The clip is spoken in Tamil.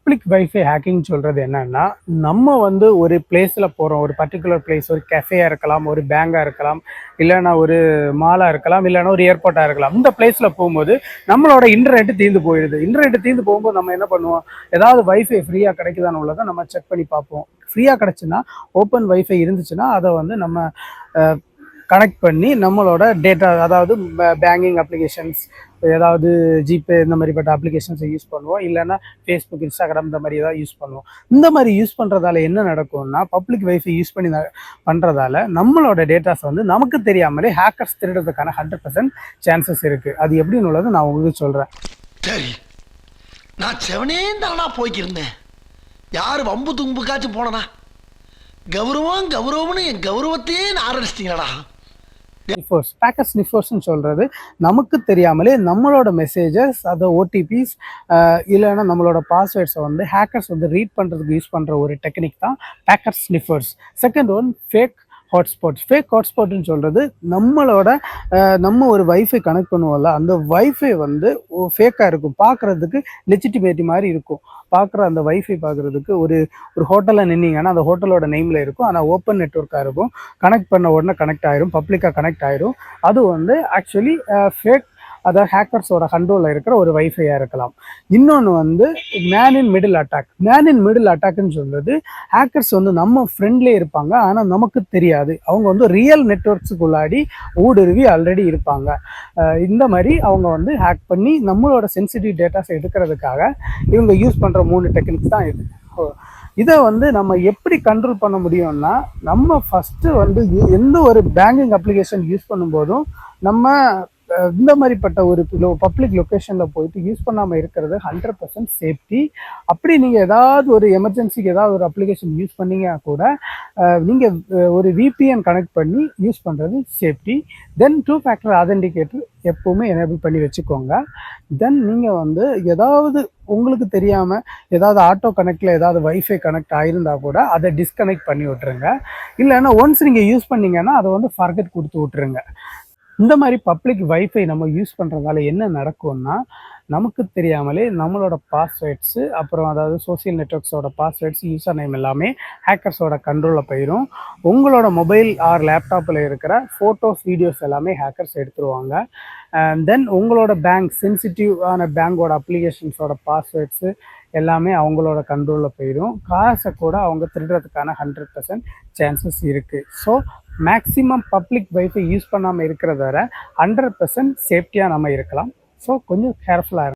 பப்ளிக் வைஃபை ஹேக்கிங் சொல்கிறது என்னன்னா, நம்ம வந்து ஒரு பிளேஸில் போகிறோம். ஒரு பர்ட்டிகுலர் பிளேஸ், ஒரு கெஃபேயாக இருக்கலாம், ஒரு பேங்காக இருக்கலாம், இல்லைன்னா ஒரு மாலாக இருக்கலாம், இல்லைன்னா ஒரு ஏர்போர்ட்டாக இருக்கலாம். இந்த பிளேஸில் போகும்போது நம்மளோட இன்டர்நெட்டு தீர்ந்து போயிடுது. இன்டர்நெட்டு தீர்ந்து போகும்போது நம்ம என்ன பண்ணுவோம், ஏதாவது வைஃபை ஃப்ரீயாக கிடைக்குதான்னு உள்ளதை நம்ம செக் பண்ணி பார்ப்போம். ஃப்ரீயாக கிடச்சுன்னா, ஓப்பன் வைஃபை இருந்துச்சுன்னா அதை வந்து நம்ம கனெக்ட் பண்ணி நம்மளோட டேட்டா, அதாவது பேங்கிங் அப்ளிகேஷன்ஸ், ஏதாவது ஜிபே இந்த மாதிரிப்பட்ட அப்ளிகேஷன்ஸை யூஸ் பண்ணுவோம். இல்லைன்னா ஃபேஸ்புக், இன்ஸ்டாகிராம் இந்த மாதிரி ஏதாவது யூஸ் பண்ணுவோம். இந்த மாதிரி யூஸ் பண்ணுறதால என்ன நடக்கும்னா, பப்ளிக் வைஃபை யூஸ் பண்ணி பண்ணுறதால நம்மளோட டேட்டாஸ் வந்து நமக்கு தெரியாமலே ஹேக்கர்ஸ் திருடுறதுக்கான 100% சான்சஸ் இருக்குது. அது எப்படின்னு உள்ளது நான் உங்களுக்கு சொல்கிறேன். சரி, நான் செவனே தானா போய்க்கிருந்தேன். யார் வம்பு தும்புக்காச்சும் போனனா? கௌரவம் கௌரவம்னு என் கௌரவத்தையே ஆரம்பிச்சிட்டீங்களா? பேக்கர் ஸ்னிஃபர்ஸ்ன்னு சொல்கிறது நமக்கு தெரியாமலே நம்மளோட மெசேஜஸ், அதை ஓடிபிஸ் இல்லைன்னா நம்மளோட பாஸ்வேர்ட்ஸை வந்து ஹேக்கர்ஸ் வந்து ரீட் பண்ணுறதுக்கு யூஸ் பண்ணுற ஒரு டெக்னிக் தான் packet sniffers. Second one fake hotspots. Fake ஹாட்ஸ்பாட்னு சொல்கிறது நம்ம ஒரு வைஃபை கனெக்ட் பண்ணுவோம்ல, அந்த வைஃபை வந்து ஃபேக்காக இருக்கும், பார்க்குறதுக்கு லெஜிட்டிமேட்டி மாதிரி இருக்கும். பார்க்குற அந்த வைஃபை பார்க்குறதுக்கு ஒரு ஹோட்டலில் நின்னீங்கன்னா அந்த ஹோட்டலோட நேமில் இருக்கும், ஆனால் ஓப்பன் நெட்ஒர்க்காக இருக்கும். கனெக்ட் பண்ண உடனே கனெக்ட் ஆயிரும், பப்ளிக்காக கனெக்ட் ஆயிரும். அது வந்து ஆக்சுவலி ஃபேக், அதாவது ஹேக்கர்ஸோட கண்ட்ரோலில் இருக்கிற ஒரு வைஃபையாக இருக்கலாம். இன்னொன்று வந்து man in middle attack. Man in middle அட்டாக்னு சொல்கிறது, ஹேக்கர்ஸ் வந்து நம்ம ஃப்ரெண்ட்லேயே இருப்பாங்க, ஆனால் நமக்கு தெரியாது. அவங்க வந்து ரியல் நெட்ஒர்க்ஸுக்குள்ளாடி ஊடுருவி ஆல்ரெடி இருப்பாங்க. இந்த மாதிரி அவங்க வந்து ஹேக் பண்ணி நம்மளோட சென்சிட்டிவ் டேட்டாஸ் எடுக்கிறதுக்காக இவங்க யூஸ் பண்ணுற 3 டெக்னிக்ஸ் தான் இது. இதை வந்து நம்ம எப்படி கண்ட்ரோல் பண்ண முடியும்னா, நம்ம ஃபஸ்ட்டு வந்து எந்த ஒரு பேங்கிங் அப்ளிகேஷன் யூஸ் பண்ணும்போதும் நம்ம இந்த மாதிரிப்பட்ட ஒரு பப்ளிக் லொக்கேஷனில் போயிட்டு யூஸ் பண்ணாமல் இருக்கிறது 100% சேஃப்டி. அப்படி நீங்கள் ஏதாவது ஒரு எமர்ஜென்சிக்கு ஏதாவது ஒரு அப்ளிகேஷன் யூஸ் பண்ணீங்கன்னா கூட நீங்கள் ஒரு விபிஎன் கனெக்ட் பண்ணி யூஸ் பண்ணுறது சேஃப்டி. தென் 2 ஃபேக்டர் ஆதென்டிகேட்டர் எப்போவுமே எனேபிள் பண்ணி வச்சுக்கோங்க. தென் நீங்கள் வந்து ஏதாவது உங்களுக்கு தெரியாமல் ஏதாவது ஆட்டோ கனெக்டில் ஏதாவது வைஃபை கனெக்ட் ஆகிருந்தால் கூட அதை டிஸ்கனெக்ட் பண்ணி விட்டுருங்க. இல்லைன்னா ஒன்ஸ் நீங்கள் யூஸ் பண்ணிங்கன்னா அதை வந்து ஃபர்கெட் கொடுத்து விட்டுருங்க. இந்த மாதிரி பப்ளிக் வைஃபை நம்ம யூஸ் பண்ணுறதால என்ன நடக்கும்னா, நமக்கு தெரியாமலே நம்மளோட பாஸ்வேர்ட்ஸு, அப்புறம் அதாவது சோசியல் நெட்ஒர்க்ஸோட பாஸ்வேர்ட்ஸ், யூசர் நேம் எல்லாமே ஹேக்கர்ஸோட கண்ட்ரோலில் போயிடும். உங்களோட மொபைல் ஆர் லேப்டாப்பில் இருக்கிற ஃபோட்டோஸ், வீடியோஸ் எல்லாமே ஹேக்கர்ஸ் எடுத்துருவாங்க. தென் உங்களோட சென்சிட்டிவான பேங்கோட அப்ளிகேஷன்ஸோட பாஸ்வேர்ட்ஸு எல்லாமே அவங்களோட கண்ட்ரோலில் போயிடும். காசை கூட அவங்க திருடுறதுக்கான 100% சான்சஸ் இருக்குது. So maximum public wifi use பண்ணாமல் இருக்கிறத வர 100% சேஃப்டியாக நம்ம இருக்கலாம். ஸோ கொஞ்சம் கேர்ஃபுல்லாக